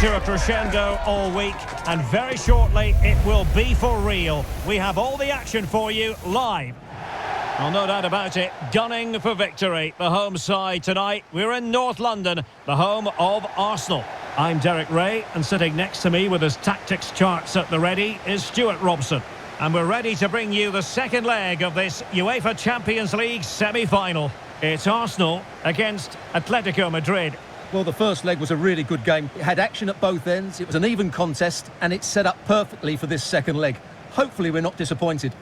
to a crescendo all week, and very shortly it will be for real. We have all the action for you live. Well, no doubt about it, gunning for victory. The home side tonight. We're in North London, the home of Arsenal. I'm Derek Ray, and sitting next to me with his tactics charts at the ready is Stuart Robson. And we're ready to bring you the second leg of this UEFA Champions League semi-final. It's Arsenal against Atlético Madrid. Well, the first leg was a really good game. It had action at both ends, it was an even contest, and it's set up perfectly for this second leg. Hopefully we're not disappointed.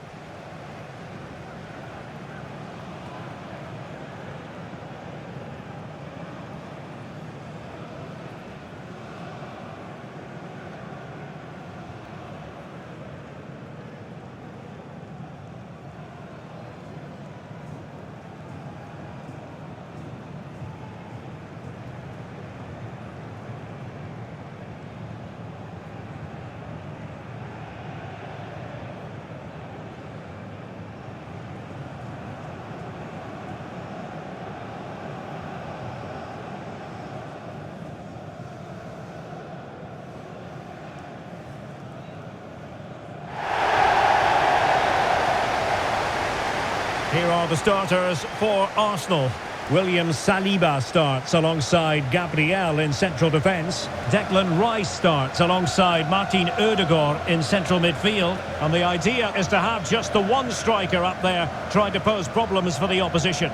Here are the starters for Arsenal. William Saliba starts alongside Gabriel in central defence. Declan Rice starts alongside Martin Ødegaard in central midfield. And the idea is to have just the one striker up there trying to pose problems for the opposition.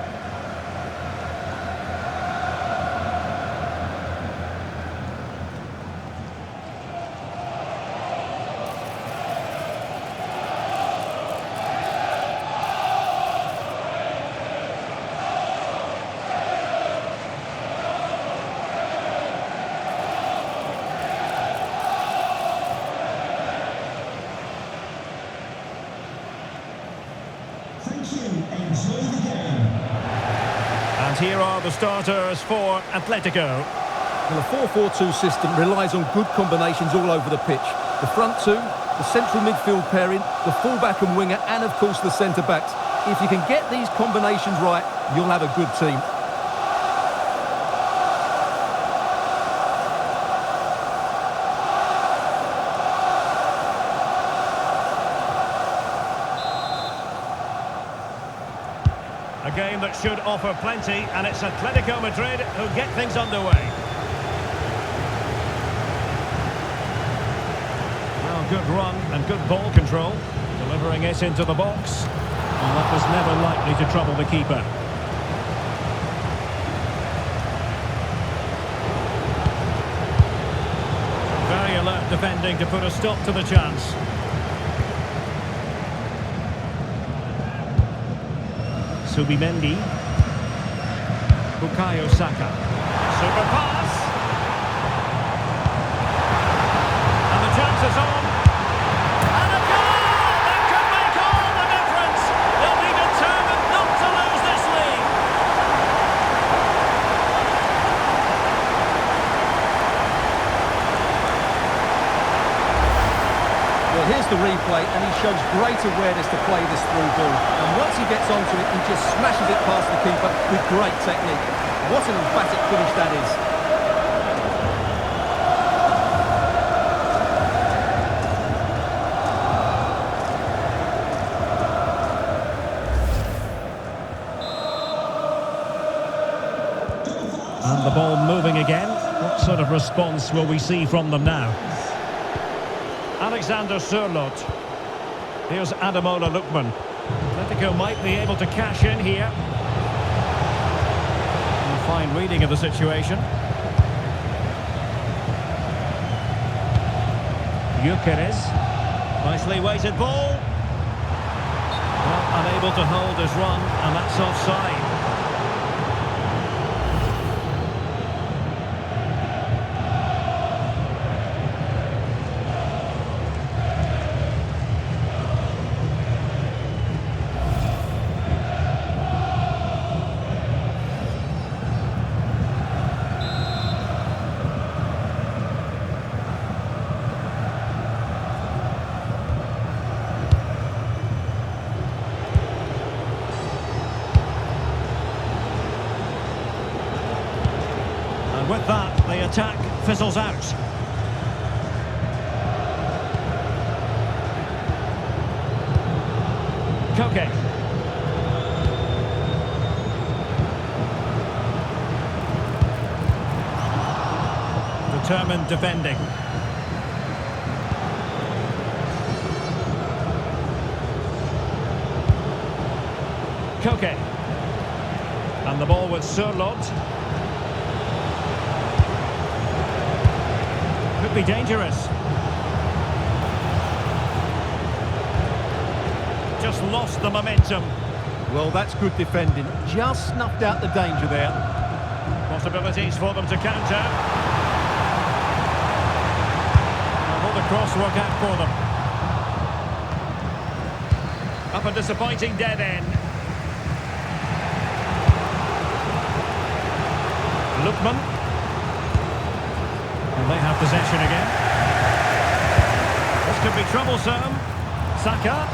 And here are the starters for Atletico. Well, the 4-4-2 system relies on good combinations all over the pitch. The front two, the central midfield pairing, the fullback and winger, and of course the centre-backs. If you can get these combinations right, you'll have a good team. A game that should offer plenty, and it's Atlético Madrid who get things underway. Well, good run and good ball control, delivering it into the box. And that was never likely to trouble the keeper. Very alert defending to put a stop to the chance. Subimendi. Bukayo Saka. Super pass. And the chance is on. And a goal! That could make all the difference. They'll be determined not to lose this league. Well, here's the replay, and he shows great awareness to play this through ball. And once he gets onto it, he just smashes it past the keeper with great technique. What an emphatic finish that is. And the ball moving again. What sort of response will we see from them now? Alexander Sørloth. Here's Ademola Lookman. Atletico might be able to cash in here. A fine reading of the situation. Gyökeres. Nicely weighted ball. Well, unable to hold his run, and that's offside. With that, the attack fizzles out. Koke. Determined defending. Koke. And the ball with Sørloth. Could be dangerous. Just lost the momentum. Well, that's good defending. Just snuffed out the danger there. Possibilities for them to counter. Will the cross work out for them? Up a disappointing dead end. Lookman. And they have possession again. This could be troublesome. Saka.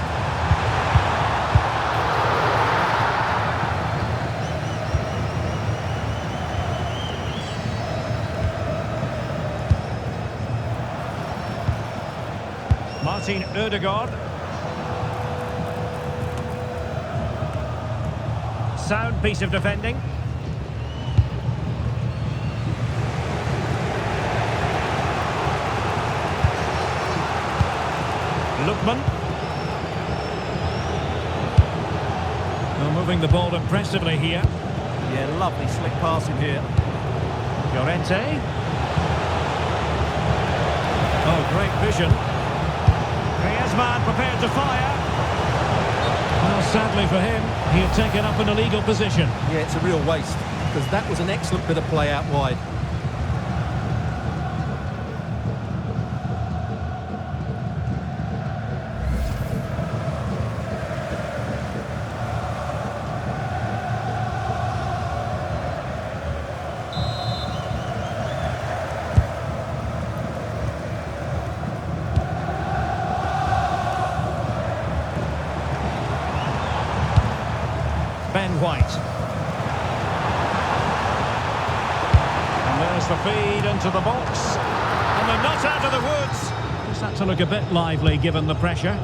Martin Ødegaard. Sound piece of defending. Lookman. Well, moving the ball impressively here. Yeah, lovely slick passing here. Llorente. Oh, great vision. Griezmann prepared to fire. Well, sadly for him, he had taken up an illegal position. Yeah, it's a real waste, because that was an excellent bit of play out wide. Ben White. And there's the feed into the box. And they're not out of the woods. Just had to look a bit lively given the pressure.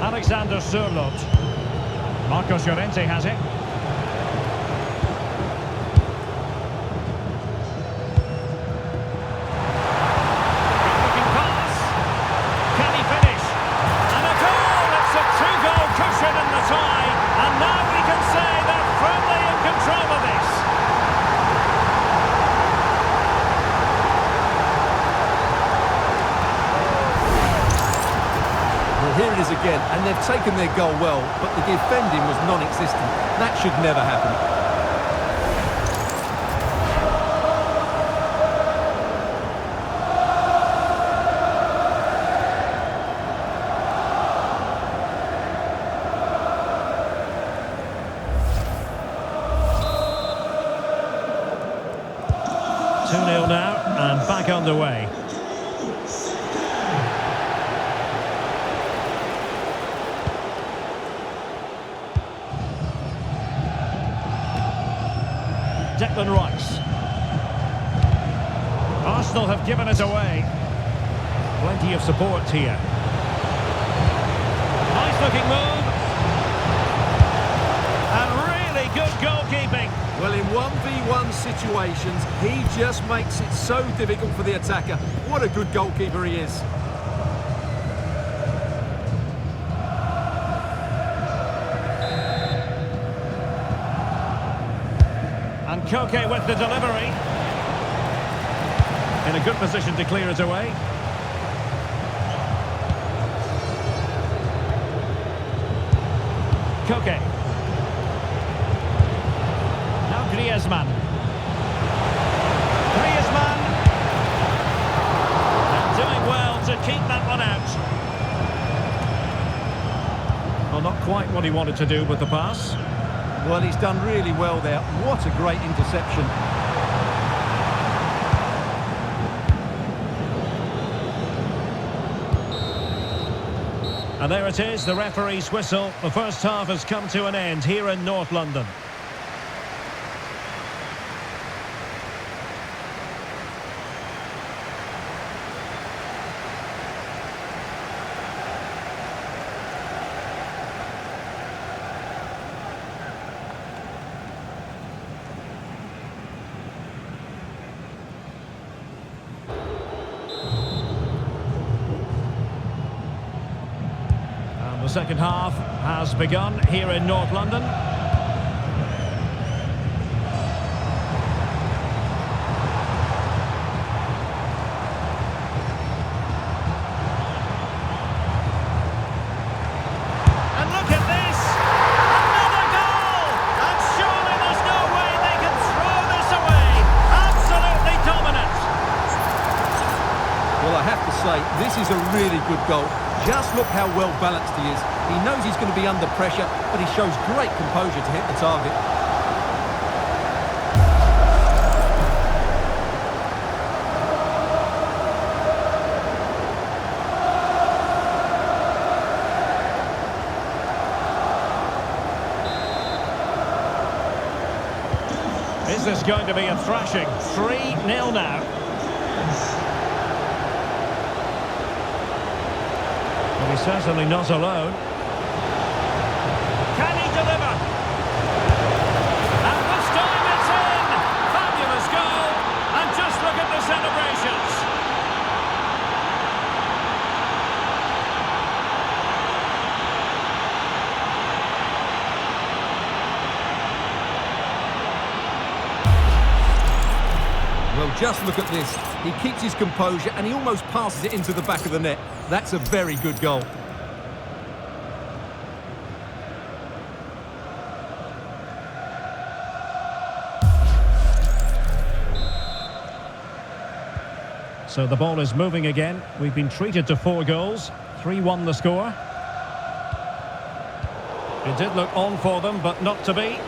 Alexander Sørloth. Marcos Llorente has it. Here it is again, and they've taken their goal well, but the defending was non-existent. That should never happen. Two 0 now, and back underway. Declan Rice. Arsenal have given it away. Plenty of support here. Nice looking move. And really good goalkeeping. Well, in 1v1 situations, he just makes it so difficult for the attacker. What a good goalkeeper he is. And Koke with the delivery. In a good position to clear it away. Koke. Now Griezmann. Griezmann. And doing well to keep that one out. Well, not quite what he wanted to do with the pass. Well, he's done really well there. What a great interception. And there it is, the referee's whistle. The first half has come to an end here in North London. The second half has begun here in North London. And look at this! Another goal! And surely there's no way they can throw this away! Absolutely dominant! Well, I have to say, this is a really good goal. Just look how well balanced he is. He knows he's going to be under pressure, but he shows great composure to hit the target. Is this going to be a thrashing? 3-0 now. Well, he's certainly not alone. Can he deliver? And this time it's in! Fabulous goal! And just look at the celebrations! Well, just look at this. He keeps his composure and he almost passes it into the back of the net. That's a very good goal. So the ball is moving again. We've been treated to 4 goals. 3-1 the score. It did look on for them, but not to be.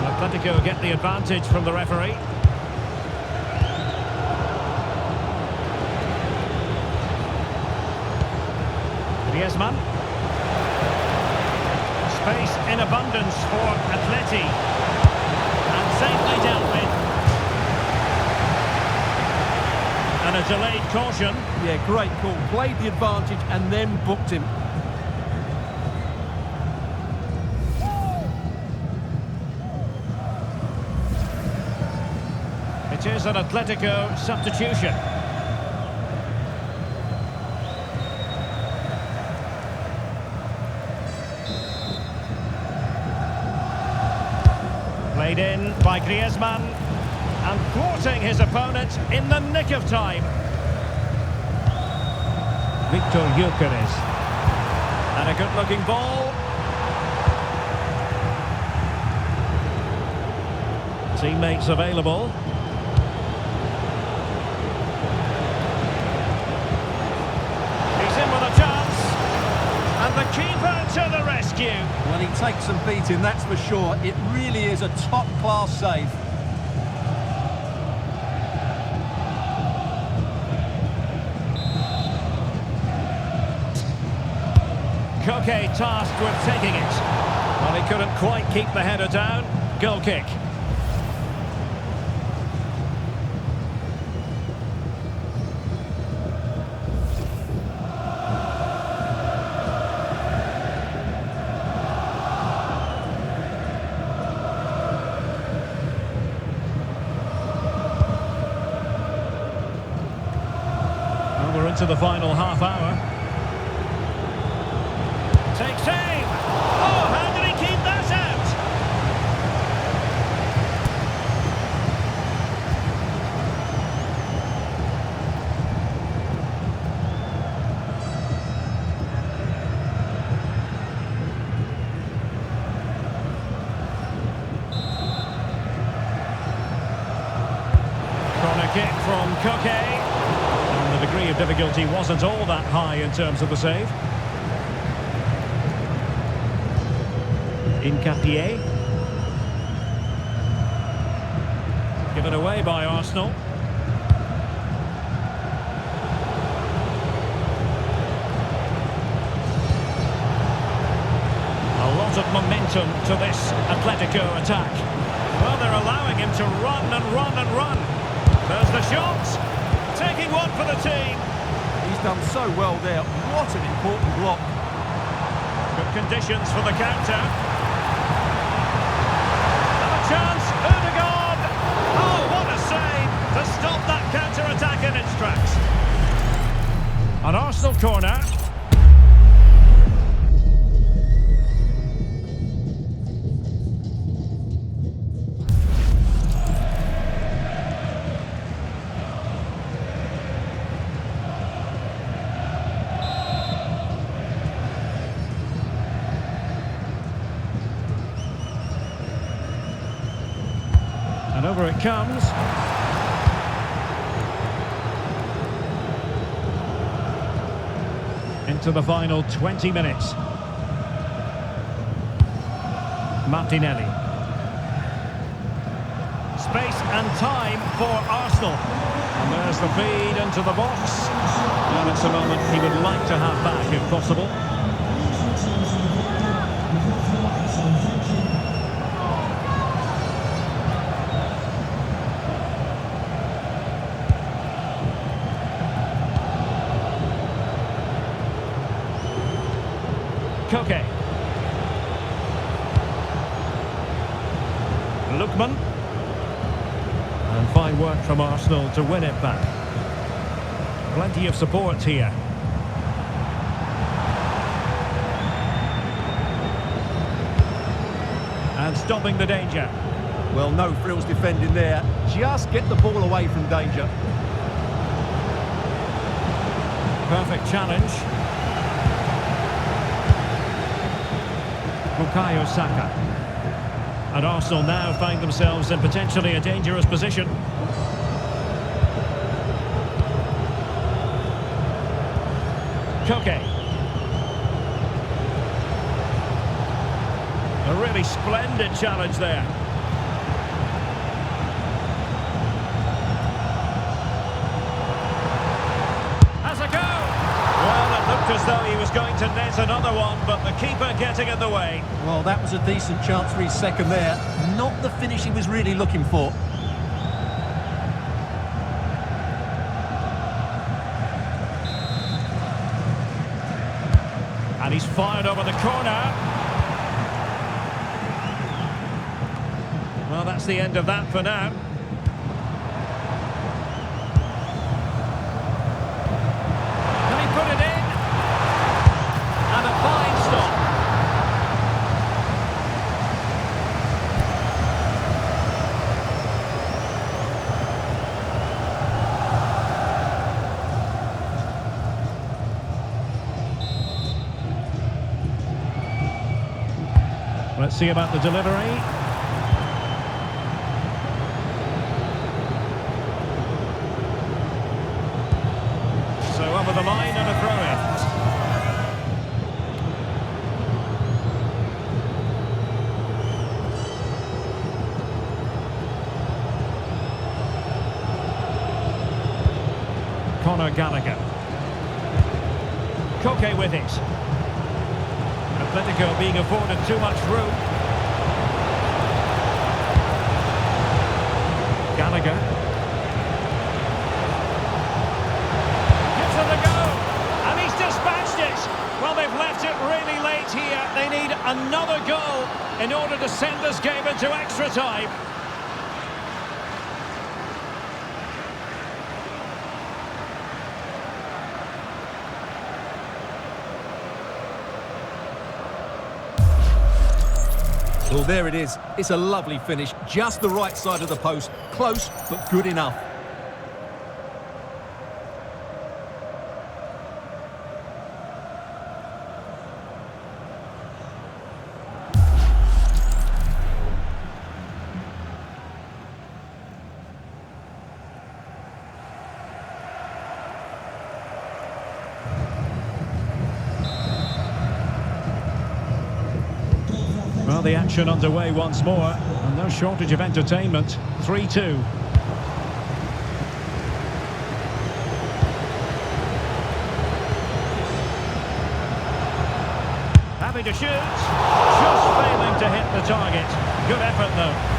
Atletico get the advantage from the referee. Griezmann. Space in abundance for Atleti. And safely dealt with. And a delayed caution. Yeah, great call. Played the advantage and then booked him. It is an Atletico substitution. Played in by Griezmann and thwarting his opponent in the nick of time. Victor Gyökeres. And a good-looking ball. Teammates available. The keeper to the rescue. Well, he takes some beating, that's for sure. It really is a top-class save. Koke tasked with taking it. Well, he couldn't quite keep the header down. Goal kick. We're into the final half hour. Takes aim! Oh, how did he keep that out? Corner kick from Koke. The degree of difficulty wasn't all that high in terms of the save. Incapié. Given away by Arsenal. A lot of momentum to this Atletico attack. Well, they're allowing him to run and run and run. There's the shot. Taking one for the team. He's done so well there. What an important block. Good conditions for the counter. And a chance. Odegaard. Oh, what a save to stop that counter-attack in its tracks. Arsenal corner. And over it comes. Into the final 20 minutes. Martinelli. Space and time for Arsenal. And there's the feed into the box. And it's a moment he would like to have back if possible. Koke. Lookman. And fine work from Arsenal to win it back. Plenty of support here. And stopping the danger. Well, no frills defending there. Just get the ball away from danger. Perfect challenge. Bukayo Saka. And Arsenal now find themselves in potentially a dangerous position. Koke. A really splendid challenge there. Has a go! Well, it looked as though he was going to net another one, but the keeper getting in the way. Well, that was a decent chance for his second there. Not the finish he was really looking for. And he's fired over the corner. Well, that's the end of that for now. Can he put it in? And a fine stop. Let's see about the delivery. So over the line and a throw-in. Conor Gallagher. Koke with it. Atlético being afforded too much room. Gallagher. Gives it a go. And he's dispatched it. Well, they've left it really late here. They need another goal in order to send this game into extra time. Well, there it is. It's a lovely finish. Just the right side of the post. Close, but good enough. Well, the action underway once more, and no shortage of entertainment. 3-2. Having to shoot, just failing to hit the target. Good effort, though.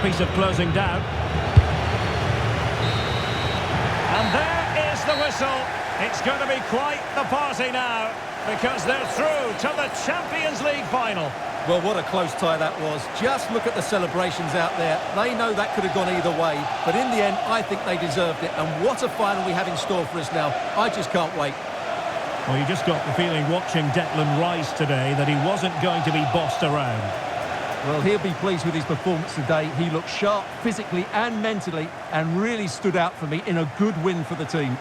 piece of closing down. And there is the whistle. It's going to be quite the party now, because they're through to the Champions League final. Well, what a close tie that was. Just look at the celebrations out there. They know that could have gone either way, but in the end, I think they deserved it. And what a final we have in store for us now. I just can't wait. Well, you just got the feeling watching Declan Rice today that he wasn't going to be bossed around. Well, he'll be pleased with his performance today. He looked sharp physically and mentally and really stood out for me in a good win for the team.